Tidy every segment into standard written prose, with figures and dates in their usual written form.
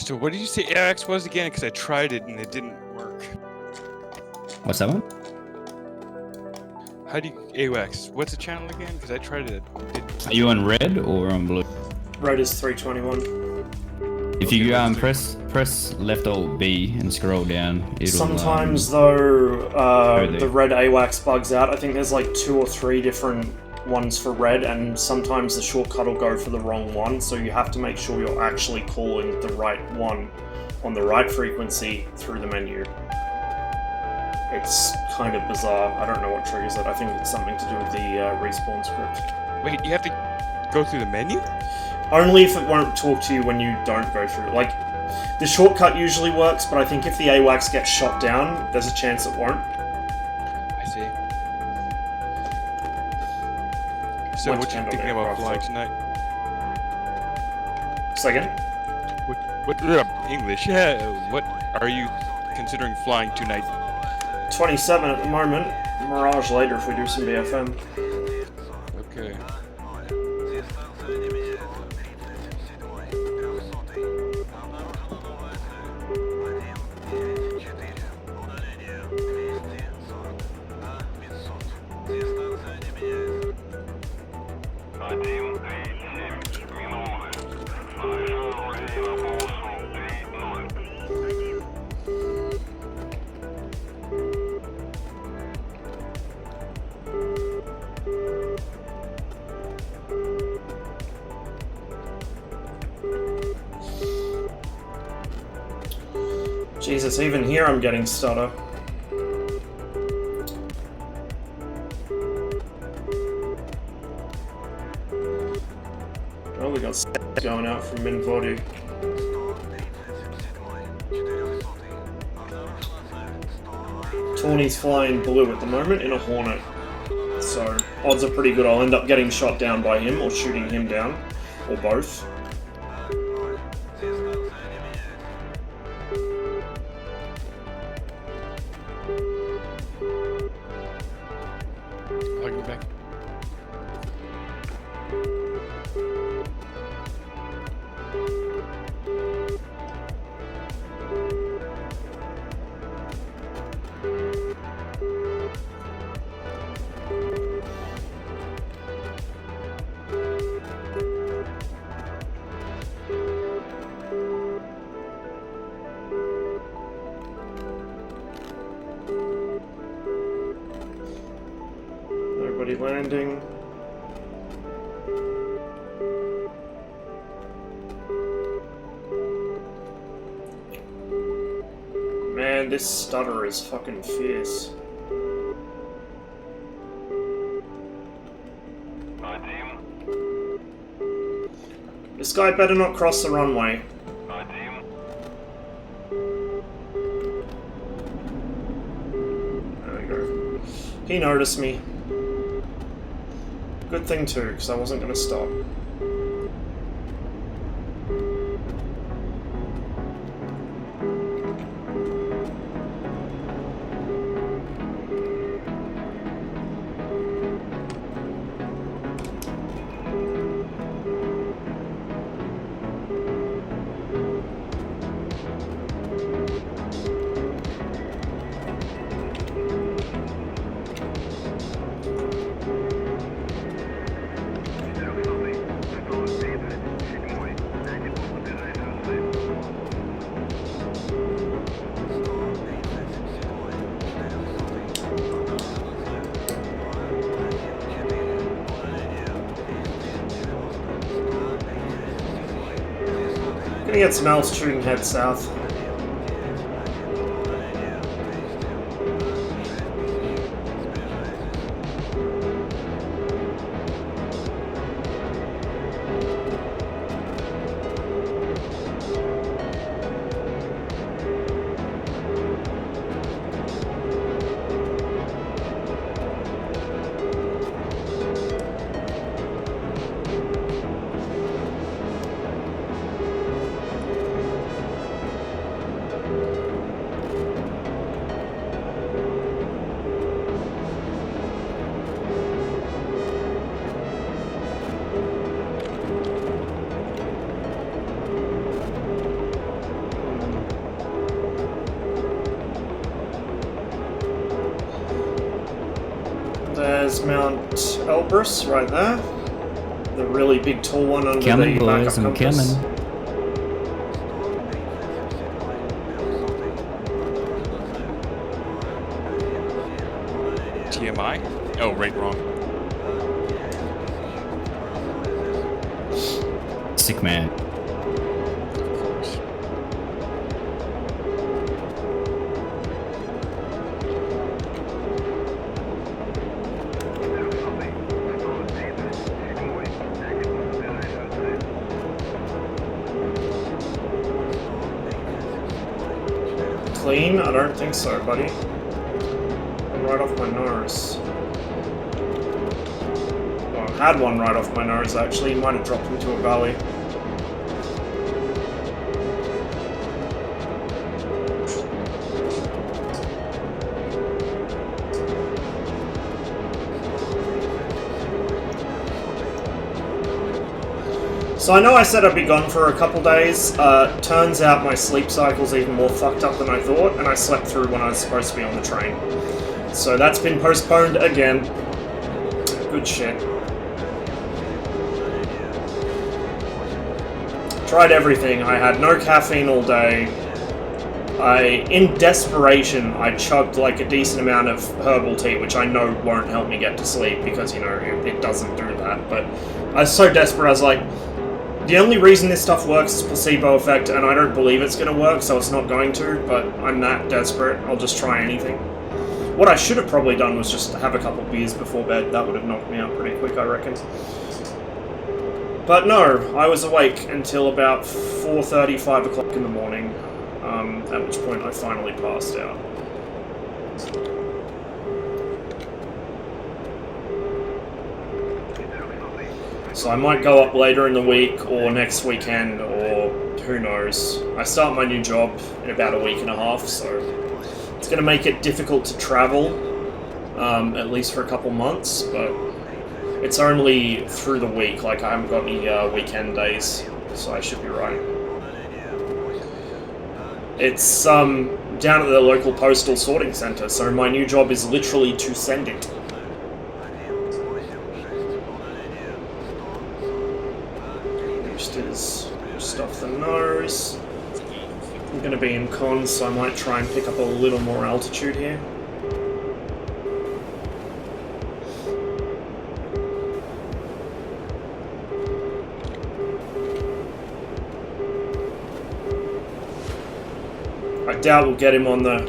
So what did you say AX was again? Because I tried it and it didn't work. What's that one? How do you AX? What's the channel again? Because I tried it. Are you on red or on blue? Red is 321. If you press left alt B and scroll down, it'll. Sometimes though, the red AWACS bugs out. I think there's like 2 or 3 different ones for red, and sometimes the shortcut will go for the wrong one. So you have to make sure you're actually calling the right one on the right frequency through the menu. It's kind of bizarre. I don't know what triggers it. I think it's something to do with the respawn script. Wait, you have to go through the menu? Only if it won't talk to you when you don't go through. Like, the shortcut usually works, but I think if the AWACS gets shot down, there's a chance it won't. I see. So what you thinking about flying tonight? Say again? What English? Yeah. What are you considering flying tonight? 27 at the moment. Mirage later if we do some BFM. Okay. Jesus, even here I'm getting stutter. Oh, we got going out from min body. Tawny's flying blue at the moment in a Hornet. So, odds are pretty good I'll end up getting shot down by him or shooting him down. Or both. I'll get back. Nobody landing. Man, this stutter is fucking fierce. This guy better not cross the runway. There we go. He noticed me. Good thing too, because I wasn't going to stop. Gonna get some altitude and head south. There's Mount Elbrus right there. The really big tall one under coming, the backup boys, I'm compass. coming. TMI? Oh, right, wrong. Sick man. Of course. Clean? I don't think so, buddy. I'm right off my nose. Well, I had one right off my nose, actually. Might have dropped into a valley. So I know I said I'd be gone for a couple days. Turns out my sleep cycle's even more fucked up than I thought, and I slept through when I was supposed to be on the train. So that's been postponed again. Good shit. Tried everything. I had no caffeine all day. In desperation, I chugged like a decent amount of herbal tea, which I know won't help me get to sleep because, you know, it doesn't do that. But I was so desperate, I was like, the only reason this stuff works is placebo effect, and I don't believe it's going to work, so it's not going to, but I'm that desperate, I'll just try anything. What I should have probably done was just have a couple beers before bed. That would have knocked me out pretty quick, I reckon. But no, I was awake until about 4:30, 5 o'clock in the morning, at which point I finally passed out. So I might go up later in the week, or next weekend, or who knows. I start my new job in about a week and a half, so it's going to make it difficult to travel, at least for a couple months, but it's only through the week, like I haven't got any weekend days, so I should be right. It's down at the local postal sorting centre, so my new job is literally to send it. Just off the nose. I'm going to be in cons, so I might try and pick up a little more altitude here. I doubt we'll get him on the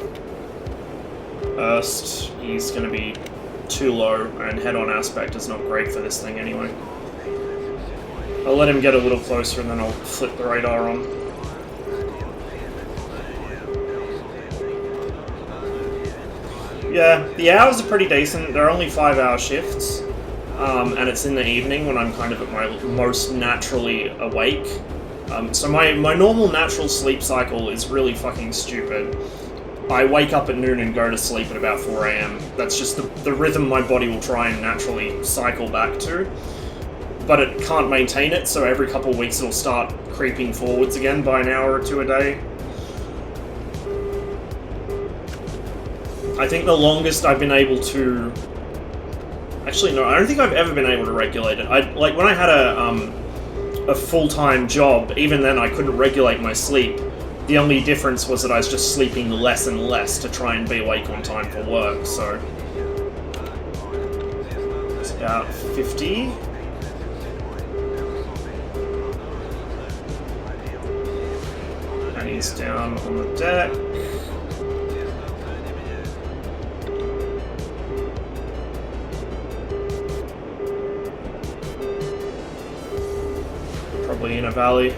Erst. He's going to be too low, and head-on aspect is not great for this thing anyway. I'll let him get a little closer and then I'll flip the radar on. Yeah, the hours are pretty decent. They're only 5-hour shifts. And it's in the evening when I'm kind of at my most naturally awake. So my normal natural sleep cycle is really fucking stupid. I wake up at noon and go to sleep at about 4 AM. That's just the rhythm my body will try and naturally cycle back to. But it can't maintain it, so every couple of weeks it'll start creeping forwards again by an hour or two a day. I think the longest I've been able to... Actually, no, I don't think I've ever been able to regulate it. Like, when I had a full-time job, even then I couldn't regulate my sleep. The only difference was that I was just sleeping less and less to try and be awake on time for work, so... It's about 50... He's down on the deck. Probably in a valley.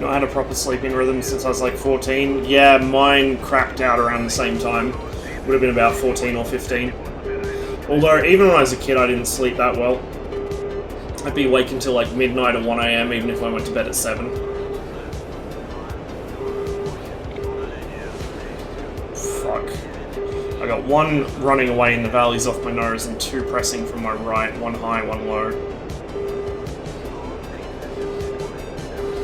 Not had a proper sleeping rhythm since I was like 14. Yeah, mine cracked out around the same time. Would have been about 14 or 15. Although, even when I was a kid, I didn't sleep that well. I'd be awake until like midnight or 1 AM, even if I went to bed at 7. Fuck. I got one running away in the valleys off my nose and two pressing from my right, one high, one low.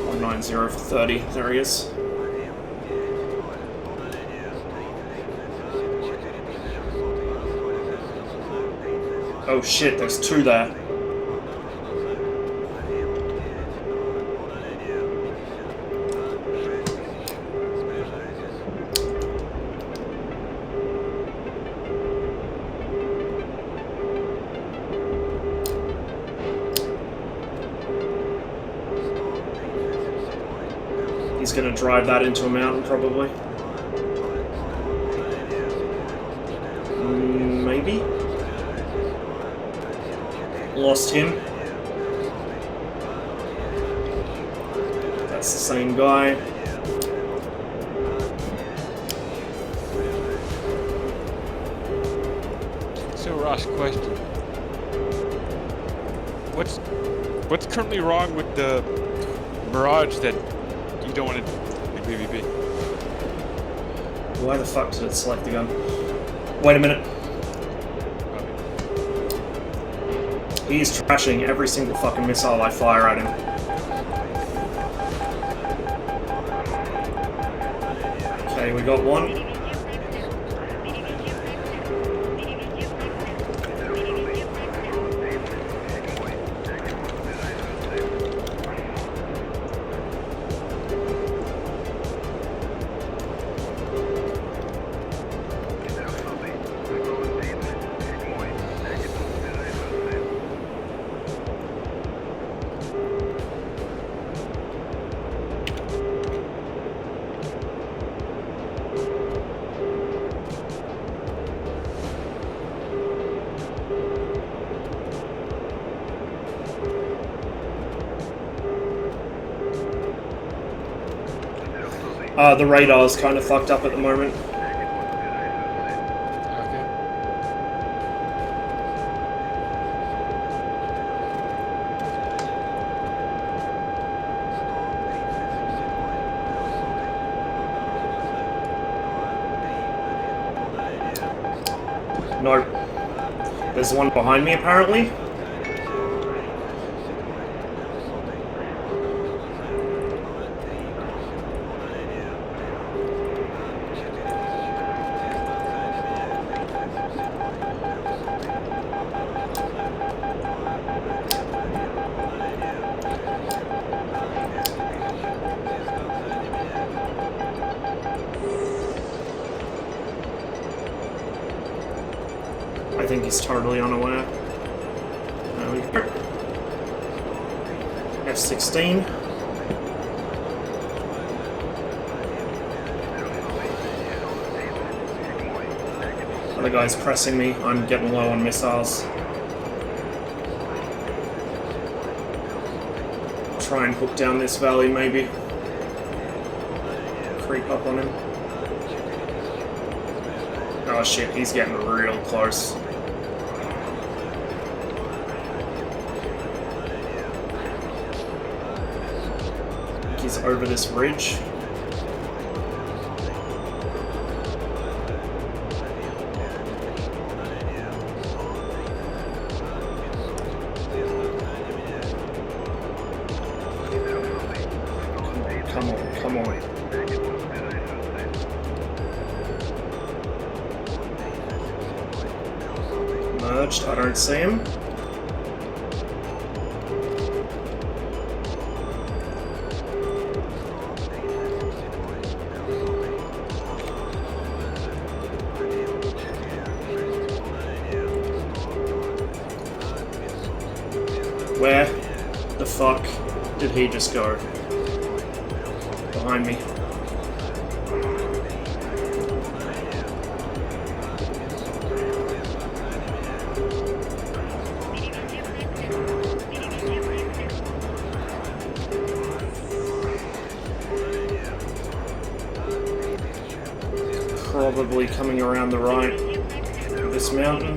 190 for 30, there he is. Oh shit, there's two there. He's gonna drive that into a mountain, probably. Maybe? Lost him. That's the same guy. So, Ross, question. What's currently wrong with the Mirage that you don't want to do PvP? Why the fuck did it select the gun? Wait a minute. He's trashing every single fucking missile I fire at him. Okay, we got one. The radar's kind of fucked up at the moment. Okay. No. There's one behind me, apparently. I think he's totally unaware. There we go. F-16. Other guy's pressing me. I'm getting low on missiles. Try and hook down this valley, maybe. Creep up on him. Oh shit, he's getting real close. He's over this ridge. Come on, come on. Merged, I don't see him. Where the fuck did he just go? Behind me. Probably coming around the right of this mountain.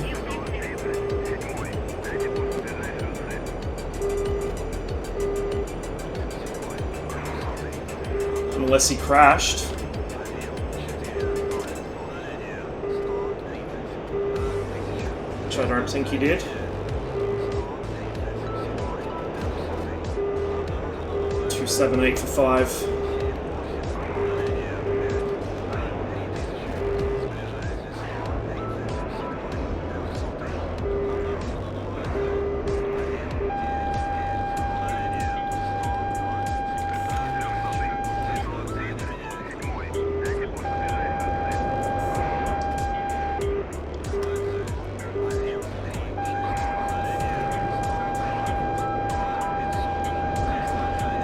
Unless he crashed. which I don't think he did. Su-27 for 5.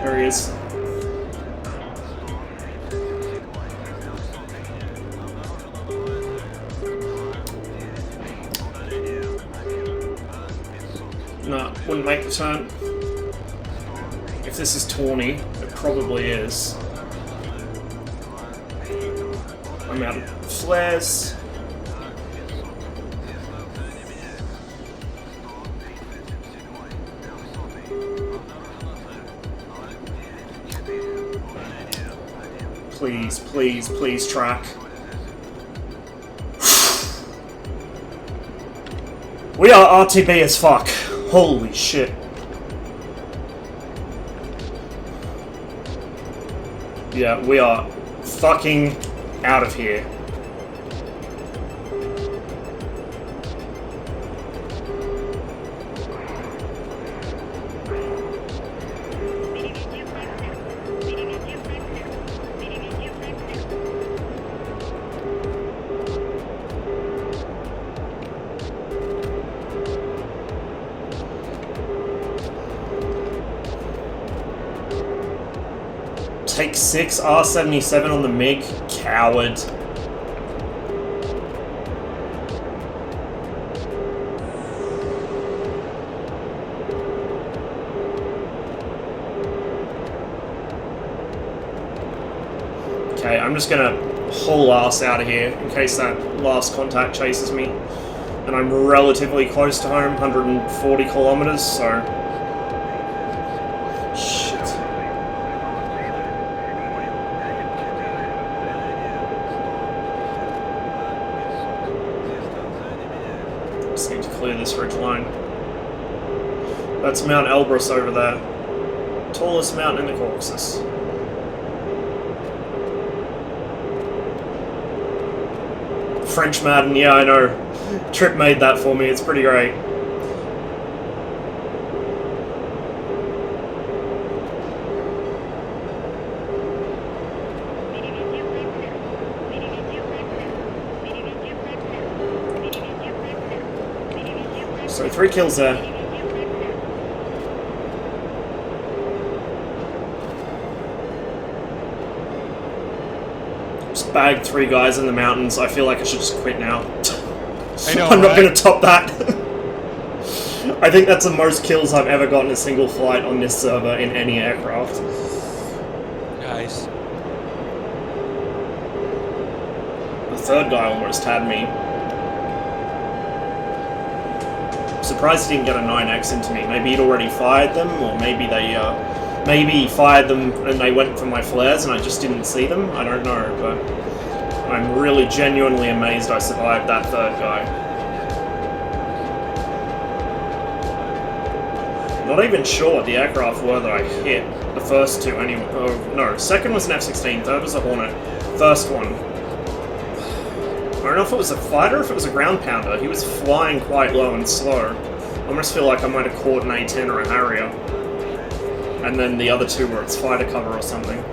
There he is. No, wouldn't make the turn. If this is tawny, it probably is. I'm out of flares. Please, please, please track. We are RTB as fuck. Holy shit. Yeah, we are fucking out of here. Take 6, R77 on the MiG. Coward. Okay, I'm just gonna haul ass out of here in case that last contact chases me. And I'm relatively close to home, 140 kilometers, so... Just need to clear this ridge line. That's Mount Elbrus over there. Tallest mountain in the Caucasus. French Madden, yeah, I know. Trip made that for me, it's pretty great. So 3 kills there. Just bagged 3 guys in the mountains. I feel like I should just quit now. I know, I'm not going to top that. I think that's the most kills I've ever gotten a single flight on this server in any aircraft. Nice. The third guy almost had me. Surprised he didn't get a 9x into me. Maybe he'd already fired them, or maybe they, maybe he fired them and they went for my flares and I just didn't see them. I don't know, but I'm really genuinely amazed I survived that third guy. Not even sure what the aircraft were that I hit. The first 2 anyway. Oh, no, second was an F-16, third was a Hornet. First one. I don't know if it was a fighter or if it was a ground pounder. He was flying quite low and slow. I almost feel like I might have caught an A-10 or a Harrier. And then the other 2 were its fighter cover or something.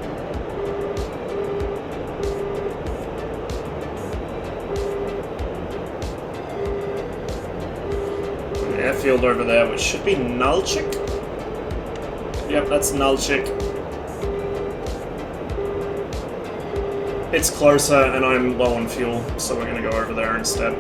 An airfield over there, which should be Nalchik. Yep, that's Nalchik. It's closer, and I'm low on fuel, so we're going to go over there instead.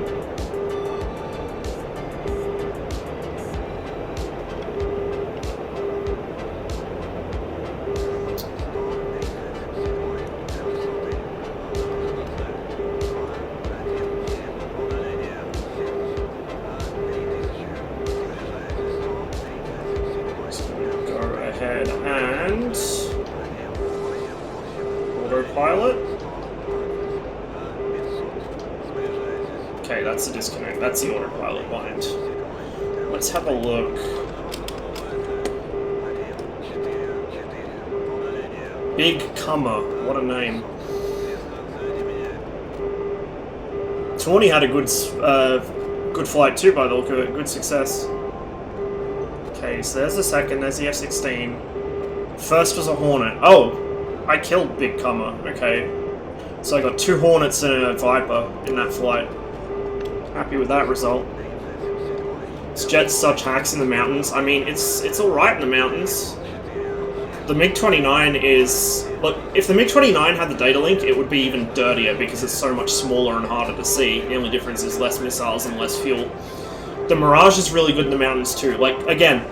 So go ahead and... autopilot. Okay, that's the disconnect. That's the autopilot bind. Let's have a look. Big Cummer, what a name. Tawny had a good flight too, by the look of it. Good success. Okay, so there's the second. There's the F-16. First was a Hornet. Oh, I killed Big Cummer. Okay, so I got 2 Hornets and a Viper in that flight. Happy with that result. This jet's such hacks in the mountains. I mean, it's all right in the mountains. The MiG-29 is... Look, if the MiG-29 had the data link, it would be even dirtier because it's so much smaller and harder to see. The only difference is less missiles and less fuel. The Mirage is really good in the mountains too. Like, again,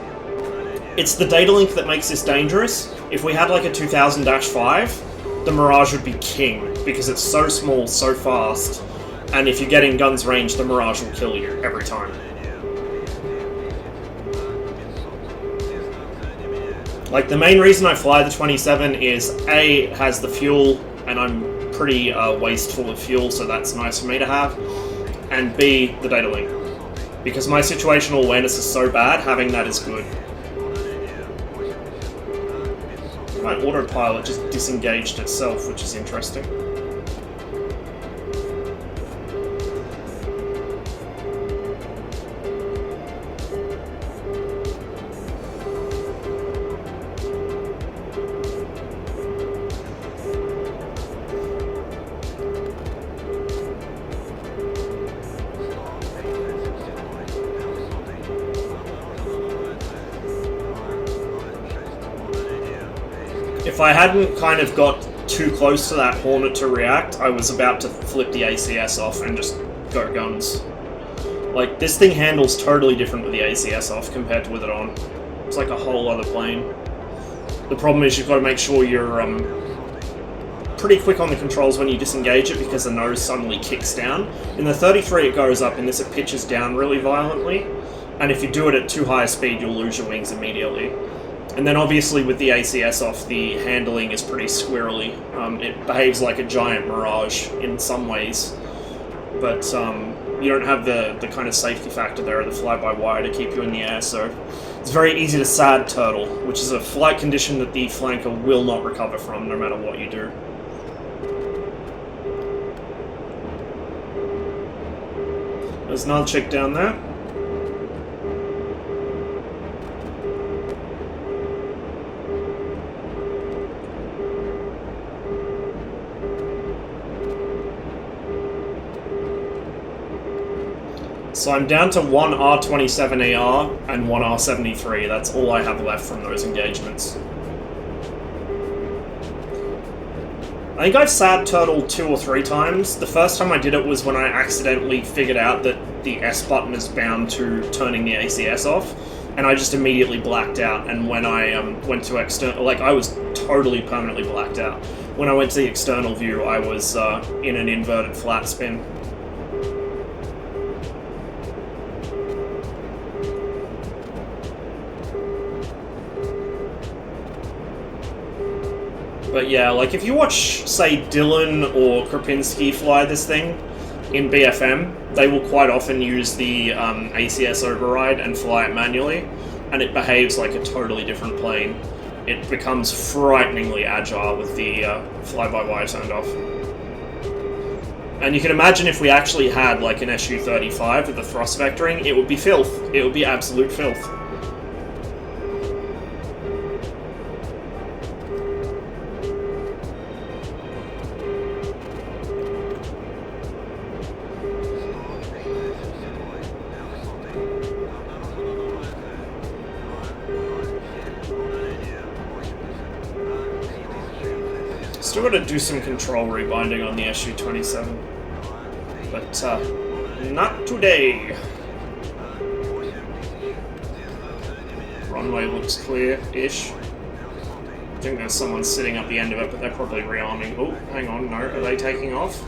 it's the data link that makes this dangerous. If we had like a 2000-5, the Mirage would be king because it's so small, so fast, and if you get in guns range, the Mirage will kill you every time. Like, the main reason I fly the 27 is A, it has the fuel, and I'm pretty wasteful of fuel, so that's nice for me to have, and B, the data link. Because my situational awareness is so bad, having that is good. My autopilot just disengaged itself, which is interesting. If I hadn't kind of got too close to that Hornet to react, I was about to flip the ACS off and just go guns. Like, this thing handles totally different with the ACS off compared to with it on. It's like a whole other plane. The problem is you've got to make sure you're pretty quick on the controls when you disengage it because the nose suddenly kicks down. In the 33 it goes up, in this it pitches down really violently, and if you do it at too high a speed you'll lose your wings immediately. And then obviously with the ACS off, the handling is pretty squirrely. It behaves like a giant Mirage in some ways, but you don't have the kind of safety factor there of the fly-by-wire to keep you in the air, so it's very easy to sad turtle, which is a flight condition that the flanker will not recover from no matter what you do. There's another chick down there. So I'm down to one R-27AR and one R-73. That's all I have left from those engagements. I think I've sad turtled 2 or 3 times. The first time I did it was when I accidentally figured out that the S button is bound to turning the ACS off, and I just immediately blacked out. And when I went to external, like, I was totally permanently blacked out. When I went to the external view, I was in an inverted flat spin. But yeah, like, if you watch, say, Dylan or Krapinski fly this thing in BFM, they will quite often use the ACS override and fly it manually, and it behaves like a totally different plane. It becomes frighteningly agile with the fly-by-wire turned off. And you can imagine if we actually had, like, an Su-35 with the thrust vectoring, it would be filth. It would be absolute filth. Still got to do some control rebinding on the Su-27, but not today. Runway looks clear-ish. I think there's someone sitting up the end of it, but they're probably rearming. Oh, hang on, no, are they taking off?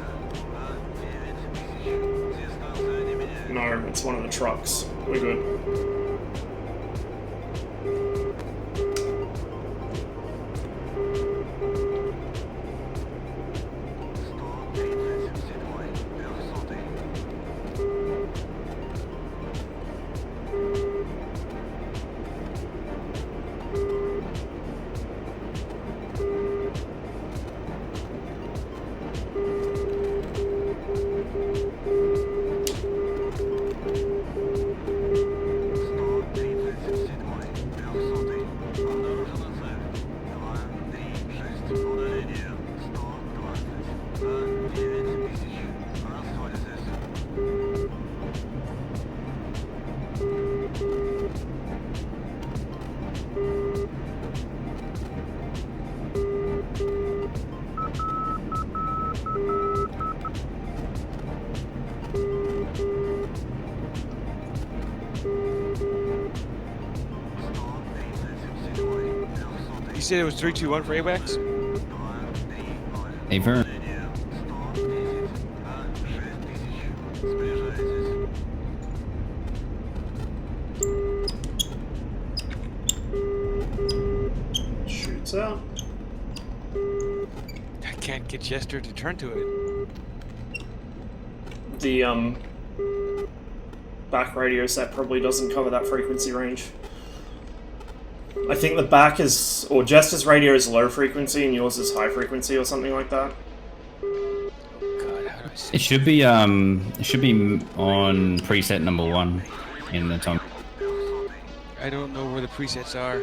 No, it's one of the trucks. We're good. said it was 321 for AWACS? Affirm. Shoots out. I can't get Jester to turn to it. The back radio set probably doesn't cover that frequency range. I think the back is, or Jester's radio is low frequency and yours is high frequency or something like that. Oh god, how do I say It should be on preset number 1 in the time. I don't know where the presets are.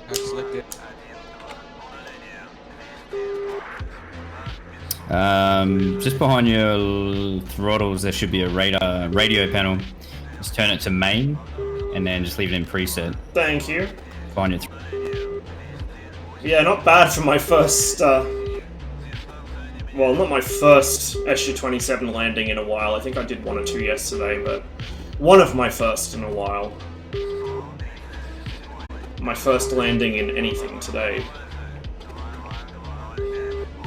I select it. Just behind your throttles, there should be a radio panel. Just turn it to main, and then just leave it in preset. Thank you. Behind your Yeah, not bad for my first, well, not my first Su-27 landing in a while. I think I did 1 or 2 yesterday, but one of my first in a while. My first landing in anything today.